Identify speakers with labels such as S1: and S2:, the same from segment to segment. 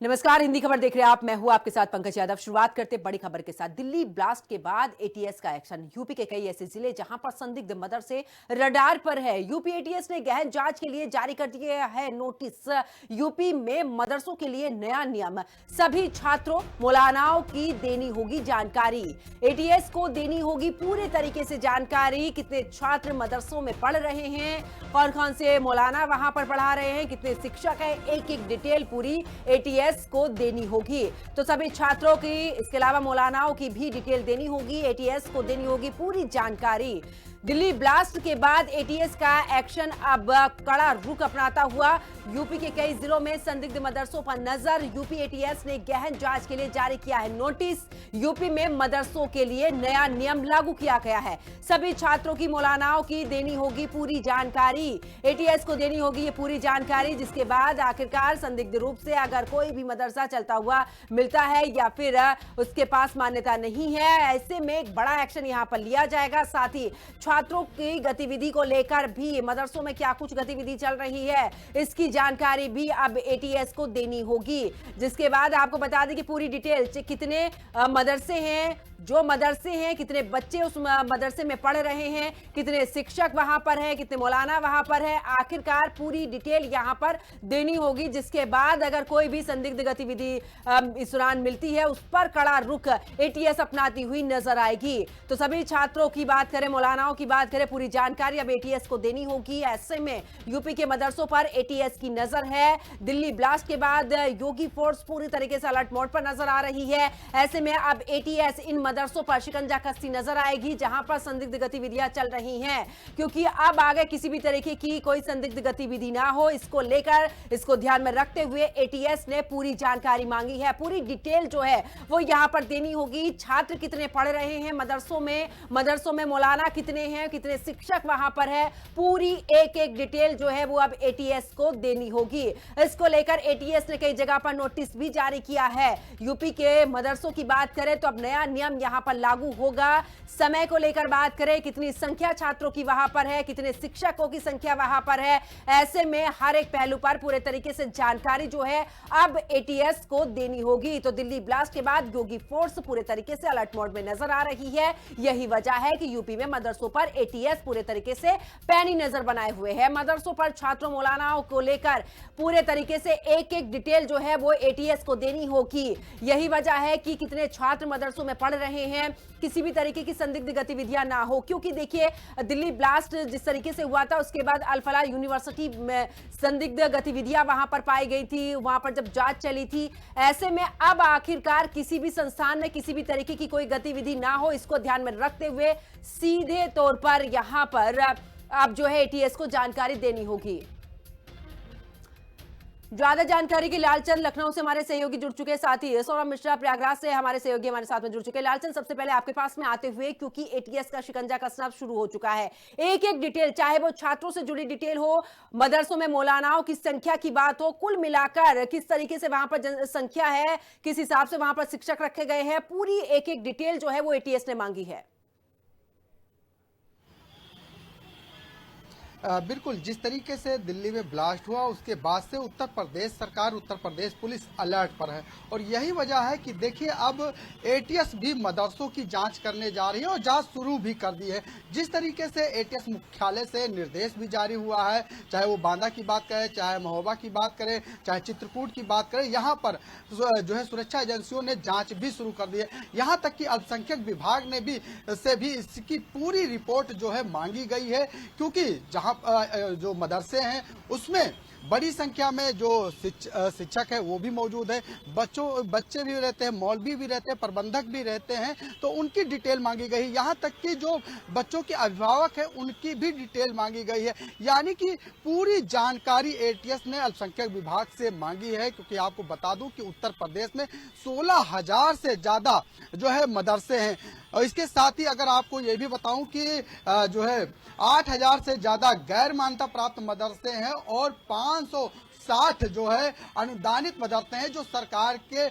S1: नमस्कार, हिंदी खबर देख रहे हैं आप। मैं हूं आपके साथ पंकज यादव। शुरुआत करते बड़ी खबर के साथ। दिल्ली ब्लास्ट के बाद एटीएस का एक्शन। यूपी के कई ऐसे जिले जहां पर संदिग्ध मदरसे रडार पर है। यूपी एटीएस ने गहन जांच के लिए जारी कर दिया है नोटिस। यूपी में मदरसों के लिए नया नियम। सभी छात्रों मौलानाओं की देनी होगी जानकारी। एटीएस को देनी होगी पूरे तरीके से जानकारी। कितने छात्र मदरसों में पढ़ रहे हैं, कौन कौन से मौलाना वहां पर पढ़ा रहे हैं, कितने शिक्षक है, एक एक डिटेल पूरी एटीएस को देनी होगी। तो सभी छात्रों की, इसके अलावा मौलानाओं की भी डिटेल देनी होगी। एटीएस को देनी होगी पूरी जानकारी। दिल्ली ब्लास्ट के बाद एटीएस का एक्शन अब कड़ा रुख अपनाता हुआ। यूपी के कई जिलों में संदिग्ध मदरसों पर नजर। यूपी एटीएस ने गहन जांच के लिए जारी किया है नोटिस। यूपी में मदरसों के लिए नया नियम लागू किया गया है। सभी छात्रों की मौलानाओं की देनी होगी पूरी जानकारी। एटीएस को देनी होगी ये पूरी जानकारी, जिसके बाद आखिरकार संदिग्ध रूप से अगर कोई भी मदरसा चलता हुआ मिलता है या फिर उसके पास मान्यता नहीं है, ऐसे में एक बड़ा एक्शन यहां पर लिया जाएगा। साथ ही छात्रों की गतिविधि को लेकर भी, मदरसों में क्या कुछ गतिविधि चल रही है, इसकी जानकारी भी अब एटीएस को देनी होगी। जिसके बाद आपको बता दें कि पूरी डिटेल, कितने मदरसे हैं, जो मदरसे हैं, कितने बच्चे उस मदरसे में पढ़ रहे हैं, कितने शिक्षक वहां पर हैं, कितने मौलाना वहां पर है, आखिरकार पूरी डिटेल यहां पर देनी होगी। जिसके बाद अगर कोई भी संदिग्ध गतिविधि इस दौरान मिलती है, उस पर कड़ा रुख एटीएस अपनाती हुई नजर आएगी। तो सभी छात्रों की बात करें, मौलानाओं की बात करें, पूरी जानकारी अब एटीएस को देनी होगी। ऐसे में यूपी के मदरसों पर एटीएस की नजर है। दिल्ली ब्लास्ट के बाद योगी फोर्स पूरी तरीके से अलर्ट मोड पर नजर आ रही है। ऐसे में अब एटीएस इन मदरसों पर शिकंजा कसती नजर आएगी जहां पर संदिग्ध गतिविधियां चल रही हैं, क्योंकि अब आगे किसी भी तरीके की कोई संदिग्ध गतिविधि ना हो, इसको लेकर, इसको ध्यान में रखते हुए एटीएस ने पूरी जानकारी मांगी है। पूरी डिटेल जो है वो यहां पर देनी होगी। छात्र कितने पढ़ रहे हैं मदरसों में मौलाना कितने हैं, कितने शिक्षक वहां पर है, पूरी एक एक डिटेल जो है वो अब एटीएस को देनी होगी। इसको लेकर एटीएस ने कई जगह पर नोटिस भी जारी किया है। यूपी के मदरसों की बात करें तो अब नया नियम यहां पर लागू होगा। समय को लेकर बात करें, कितनी संख्या छात्रों की वहां पर है, कितने शिक्षकों की संख्या वहां पर है, ऐसे में हर एक पहलू पर पूरे तरीके से जानकारी जो है अब एटीएस को देनी होगी। तो दिल्ली ब्लास्ट के बाद योगी फोर्स पूरे तरीके से अलर्ट मोड में नजर आ रही है। यही वजह है कि यूपी में मदरसों पर एटीएस पूरे तरीके से पैनी नजर बनाए हुए है। मदरसों पर छात्रों मौलानाओं को लेकर पूरे तरीके से एक एक डिटेल जो है वो एटीएस को देनी होगी। यही वजह है कि कितने छात्र मदरसों में पढ़ रहे हैं, किसी भी तरीके की संदिग्ध गतिविधियां ना हो। क्योंकि देखिए, दिल्ली ब्लास्ट जिस तरीके से हुआ था, उसके बाद अल फलाह यूनिवर्सिटी में संदिग्ध गतिविधियां वहां पर पाई गई थी, वहां पर जब जांच चली थी। ऐसे में अब आखिरकार किसी भी संस्थान में किसी भी तरीके की कोई गतिविधि ना हो, इसको ध्यान में रखते हुए सीधे तौर पर यहां पर अब जो है एटीएस को जानकारी देनी होगी। ज्यादा जानकारी के लालचंद लखनऊ से हमारे सहयोगी जुड़ चुके हैं, साथ ही सौरभ मिश्रा प्रयागराज से हमारे सहयोगी हमारे साथ में जुड़ चुके हैं। लालचंद, सबसे पहले आपके पास में आते हुए, क्योंकि एटीएस का शिकंजा कसना शुरू हो चुका है, एक एक डिटेल, चाहे वो छात्रों से जुड़ी डिटेल हो, मदरसों में मौलानाओं की संख्या की बात हो, कुल मिलाकर किस तरीके से वहां पर संख्या है, किस हिसाब से वहां पर शिक्षक रखे गए हैं, पूरी एक एक डिटेल जो है वो एटीएस ने मांगी है।
S2: बिल्कुल, जिस तरीके से दिल्ली में ब्लास्ट हुआ उसके बाद से उत्तर प्रदेश सरकार, उत्तर प्रदेश पुलिस अलर्ट पर है। और यही वजह है कि देखिए, अब एटीएस भी मदरसों की जांच करने जा रही है और जांच शुरू भी कर दी है। जिस तरीके से एटीएस मुख्यालय से निर्देश भी जारी हुआ है, चाहे वो बांदा की बात करें, चाहे महोबा की बात करें, चाहे चित्रकूट की बात करें, यहाँ पर जो है सुरक्षा एजेंसियों ने जाँच भी शुरू कर दी है। यहाँ तक कि अल्पसंख्यक विभाग ने भी इसकी पूरी रिपोर्ट जो है मांगी गई है, क्योंकि जहाँ जो मदरसे हैं उसमें बड़ी संख्या में जो शिक्षक है वो भी मौजूद है, बच्चे भी रहते हैं, मौलवी भी रहते हैं, प्रबंधक भी रहते हैं, तो उनकी डिटेल मांगी गई। यहाँ तक कि जो बच्चों के अभिभावक हैं उनकी भी डिटेल मांगी गई है। यानी कि पूरी जानकारी एटीएस ने अल्पसंख्यक विभाग से मांगी है, क्योंकि आपको बता दूं कि उत्तर प्रदेश में 16,000 से ज्यादा जो है मदरसे हैं। और इसके साथ ही अगर आपको ये भी बताऊं कि जो है 8,000 से ज्यादा गैर मान्यता प्राप्त मदरसे हैं और 500 60 जो है अनुदानित मदरसे हैं जो सरकार के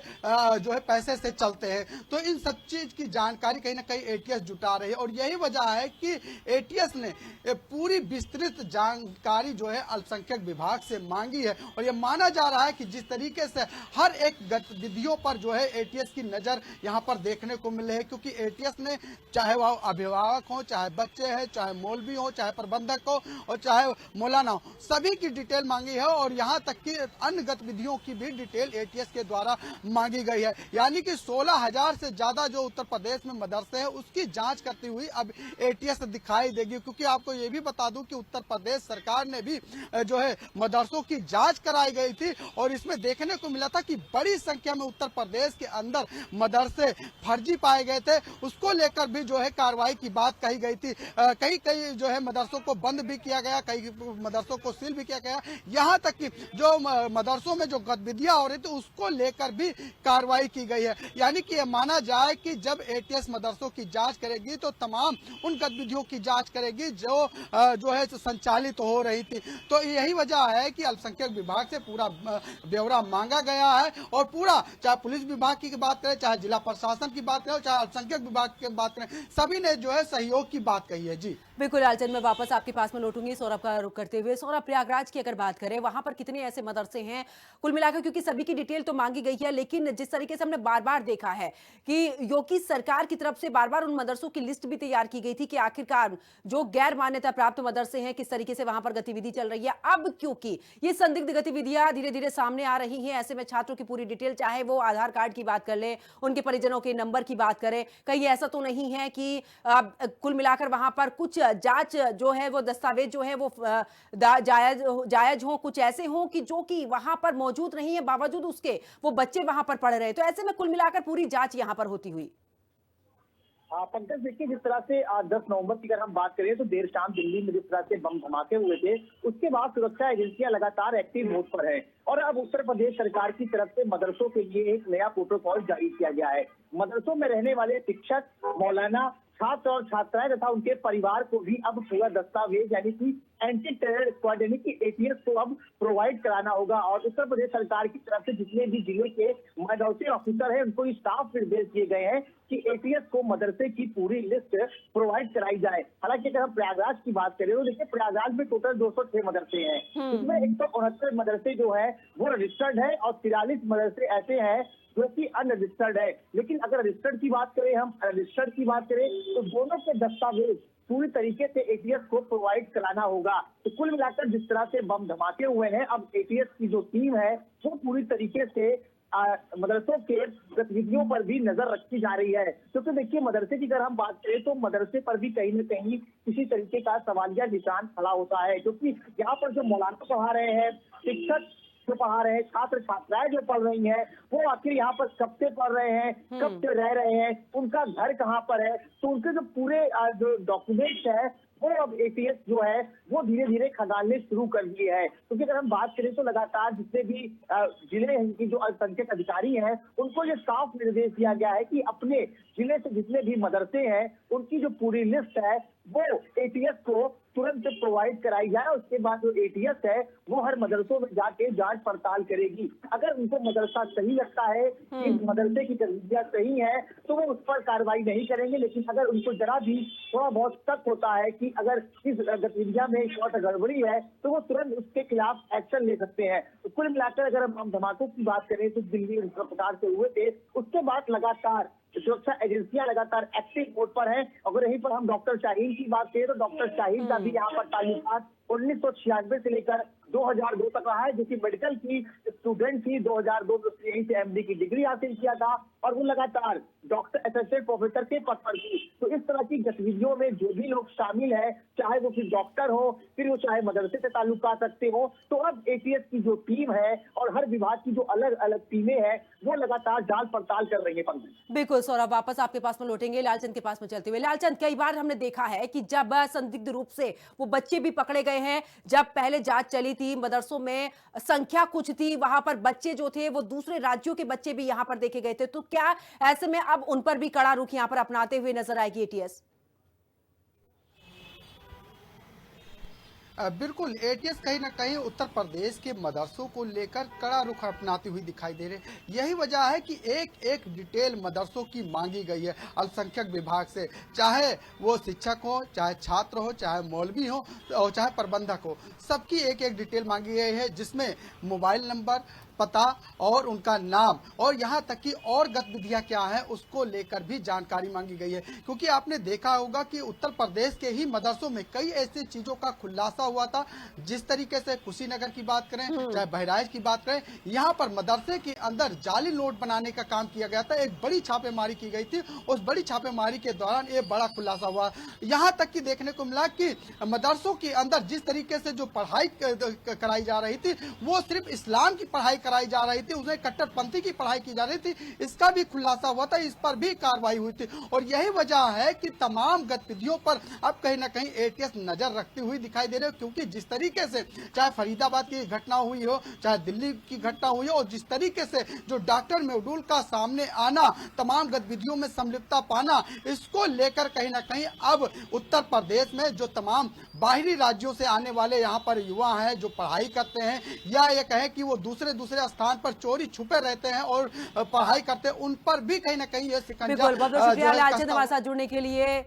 S2: जो है पैसे से चलते हैं। तो इन सब चीज की जानकारी कहीं ना कहीं एटीएस जुटा रही है और यही वजह है कि एटीएस ने पूरी विस्तृत जानकारी जो है अल्पसंख्यक विभाग से मांगी है। और यह माना जा रहा है कि जिस तरीके से हर एक गतिविधियों पर जो है एटीएस की नजर यहां पर देखने को मिल रही है, क्योंकि एटीएस ने चाहे वह अभिभावक हो, चाहे बच्चे हैं, चाहे मौलवी हो, चाहे प्रबंधक हो और चाहे मौलाना हो, सभी की डिटेल मांगी है और यहां तक कि अन्य गतिविधियों की भी डिटेल एटीएस के द्वारा मांगी गई है। यानी कि 16,000 से ज्यादा जो उत्तर प्रदेश में मदरसे हैं उसकी जांच करती हुई अब एटीएस दिखाई देगी। क्योंकि आपको ये भी बता दूं कि उत्तर प्रदेश सरकार ने भी जो है मदरसों की जांच कराई गई थी और इसमें देखने को मिला था कि बड़ी संख्या में उत्तर प्रदेश के अंदर मदरसे फर्जी पाए गए थे। उसको लेकर भी जो है कार्रवाई की बात कही गई थी। कई कई जो है मदरसों को बंद भी किया गया, कई मदरसों को सील भी किया गया। यहाँ तक कि जो मदरसों में जो गतिविधियां हो रही थी उसको लेकर भी कार्रवाई की गई है। यानी कि यह माना जाए कि जब एटीएस मदरसों की जांच करेगी तो तमाम उन गतिविधियों की जांच करेगी जो है संचालित हो रही थी। तो यही वजह है कि अल्पसंख्यक विभाग से पूरा ब्यौरा मांगा गया है और पूरा, चाहे पुलिस विभाग की बात करें, चाहे जिला प्रशासन की बात करें, चाहे अल्पसंख्यक विभाग की बात करें, सभी ने जो है सहयोग की बात कही है। जी
S1: बिल्कुल लालचंद, मैं वापस आपके पास में लौटूंगी सौरभ का रुख करते हुए। सौरभ, प्रयागराज की अगर बात करें, वहां पर कितने ऐसे मदरसे हैं कुल मिलाकर, क्योंकि सभी की डिटेल तो मांगी गई है, लेकिन जिस तरीके से हमने बार बार देखा है कि योगी सरकार की तरफ से बार बार उन मदरसों की लिस्ट भी तैयार की गई थी कि आखिरकार जो गैर मान्यता प्राप्त मदरसे हैं किस तरीके से वहां पर गतिविधि चल रही है। अब क्योंकि ये संदिग्ध गतिविधियां धीरे धीरे सामने आ रही हैं, ऐसे में छात्रों की पूरी डिटेल, चाहे वो आधार कार्ड की बात कर ले, उनके परिजनों के नंबर की बात करें, कहीं ऐसा तो नहीं है कि कुल मिलाकर वहां पर कुछ जांच जो है वो दस्तावेज जो है वो जायज हो, कुछ ऐसे हो कि जो कि वहां पर मौजूद नहीं है, बावजूद उसके वो बच्चे वहां पर पढ़ रहे। तो ऐसे में कुल मिलाकर पूरी जांच यहां पर होती हुई।
S3: पंकज, देखिए जिस तरह से 10 नवंबर की अगर हम बात करें तो देर शाम दिल्ली में जिस तरह से बम धमाके हुए थे, उसके बाद सुरक्षा एजेंसियां लगातार एक्टिव मोड पर है और अब उत्तर प्रदेश सरकार की तरफ से मदरसों के लिए एक नया प्रोटोकॉल जारी किया गया है। मदरसों में रहने वाले शिक्षक, मौलाना, छात्र और छात्राएं तथा उनके परिवार को भी अब पूरा दस्तावेज यानी कि एंटी टेरर स्क्वाड यानी कि एटीएस को अब प्रोवाइड कराना होगा। और उत्तर प्रदेश सरकार की तरफ से जितने भी जिले के माइनॉरिटी ऑफिसर हैं उनको साफ निर्देश दिए गए हैं कि एटीएस को मदरसे की पूरी लिस्ट प्रोवाइड कराई जाए। हालांकि अगर हम प्रयागराज की बात करें तो देखिए प्रयागराज में टोटल 206 मदरसे हैं, इसमें 169 मदरसे जो है वो रजिस्टर्ड है और 43 मदरसे ऐसे हैं जो कि अनरजिस्टर्ड है। लेकिन अगर रजिस्टर्ड की बात करें, हम अनरजिस्टर्ड की बात करें तो दोनों के दस्तावेज पूरी तरीके से एटीएस को प्रोवाइड कराना होगा। तो कुल मिलाकर जिस तरह से बम धमाके हुए हैं, अब एटीएस की जो टीम है वो पूरी तरीके से मदरसों के गतिविधियों पर भी नजर रखी जा रही है। क्योंकि देखिए मदरसे की अगर हम बात करें तो मदरसे पर भी कहीं न कहीं किसी तरीके का सवालिया निशान खड़ा होता है, क्योंकि यहाँ पर जो मौलाना पढ़ा रहे हैं, शिक्षक जो पढ़ा रहे हैं, छात्र छात्राएं जो पढ़ रही हैं, वो आखिर यहाँ पर कब से पढ़ रहे हैं, कब से रह रहे हैं, उनका घर कहाँ पर है, तो उनके जो पूरे जो डॉक्यूमेंट्स है वो अब एटीएस जो है वो धीरे धीरे खंगालने शुरू कर दिए है। क्योंकि अगर हम बात करें तो लगातार जितने भी जिले की जो अल्पसंख्यक अधिकारी हैं उनको ये साफ निर्देश दिया गया है कि अपने जिले से जितने भी मदरसे हैं उनकी जो पूरी लिस्ट है वो एटीएस को तुरंत प्रोवाइड कराई जाए। उसके बाद जो एटीएस है वो हर मदरसों में जाके जांच पड़ताल करेगी। अगर उनको मदरसा सही लगता है कि मदरसे की गतिविधियां सही है तो वो उस पर कार्रवाई नहीं करेंगे, लेकिन अगर उनको जरा भी थोड़ा बहुत शक होता है कि अगर इस गतिविधियां में शॉर्ट गड़बड़ी है तो वो तुरंत उसके खिलाफ एक्शन ले सकते हैं। तो कुल मिलाकर अगर हम धमाकों की बात करें तो दिल्ली इस प्रकार से हुए थे, उसके बाद लगातार सुरक्षा एजेंसियां लगातार एक्टिव मोड पर हैं। अगर यहीं पर हम डॉक्टर शाहीन की बात करें तो डॉक्टर शाहीन का भी यहाँ पर ताल्लुकात 1996 से लेकर 2002 तक रहा है, जो कि मेडिकल की स्टूडेंट थी। 2002 में यहीं से एमडी की डिग्री हासिल किया था और वो लगातार डॉक्टर एसोसिएट प्रोफेसर के पद पर थी। तो इस तरह की गतिविधियों में जो भी लोग शामिल है, चाहे वो फिर डॉक्टर हो, फिर वो चाहे मदरसे से ताल्लुकात रखते हो, तो अब एटीएस की जो टीम है और हर विभाग की जो अलग अलग टीमें हैं वो लगातार जांच पड़ताल कर रही है। पंकज,
S1: बिल्कुल सौरभ, वापस आपके पास में लौटेंगे लालचंद के पास में चलते हुए। लालचंद, कई बार हमने देखा है कि जब संदिग्ध रूप से वो बच्चे भी पकड़े गए हैं, जब पहले जांच चली थी, मदरसों में संख्या कुछ थी, वहां पर बच्चे जो थे वो दूसरे राज्यों के बच्चे भी यहां पर देखे गए थे, तो क्या ऐसे में अब उन पर भी कड़ा रुख यहां पर अपनाते हुए नजर आएगी एटीएस?
S2: बिल्कुल एटीएस कहीं ना कहीं उत्तर प्रदेश के मदरसों को लेकर कड़ा रुख अपनाती हुई दिखाई दे रही। यही वजह है कि एक एक डिटेल मदरसों की मांगी गई है अल्पसंख्यक विभाग से, चाहे वो शिक्षक हो, चाहे छात्र हो, चाहे मौलवी हो और चाहे प्रबंधक हो, सबकी एक एक डिटेल मांगी गई है, जिसमें मोबाइल नंबर, पता और उनका नाम और यहाँ तक कि और गतिविधियां क्या हैं उसको लेकर भी जानकारी मांगी गई है। क्योंकि आपने देखा होगा कि उत्तर प्रदेश के ही मदरसों में कई ऐसी चीजों का खुलासा हुआ था। जिस तरीके से कुशीनगर की बात करें, चाहे बहराइच की बात करें, यहाँ पर मदरसे के अंदर जाली नोट बनाने का काम किया गया था। एक बड़ी छापेमारी की गई थी। उस बड़ी छापेमारी के दौरान ये बड़ा खुलासा हुआ। यहाँ तक कि देखने को मिला कि मदरसों के अंदर जिस तरीके से जो पढ़ाई कराई जा रही थी वो सिर्फ इस्लाम की पढ़ाई कराई जा रही थी, उसमें कट्टरपंथी की पढ़ाई की जा रही थी, इसका भी खुलासा हुआ था, इस पर भी कार्रवाई हुई थी। और यही वजह है कि तमाम गतिविधियों पर अब कहीं ना कहीं एटीएस नजर रखती हुई दिखाई दे रही है। क्योंकि जिस तरीके से चाहे फरीदाबाद की घटना हुई हो, चाहे दिल्ली की घटना हुई हो, और जिस तरीके से जो डॉक्टर मॉड्यूल का सामने आना, तमाम गतिविधियों में संलिप्तता पाना, इसको लेकर कहीं ना कहीं अब उत्तर प्रदेश में जो तमाम बाहरी राज्यों से आने वाले यहाँ पर युवा हैं जो पढ़ाई करते हैं, या ये कहें कि वो दूसरे स्थान पर चोरी छुपे रहते हैं और पढ़ाई करते हैं, उन पर भी कहीं ना कहीं ये शिकंजा
S1: बिल्कुल, बहुत बहुत शुक्रिया लालचंद हमारे साथ जुड़ने के लिए।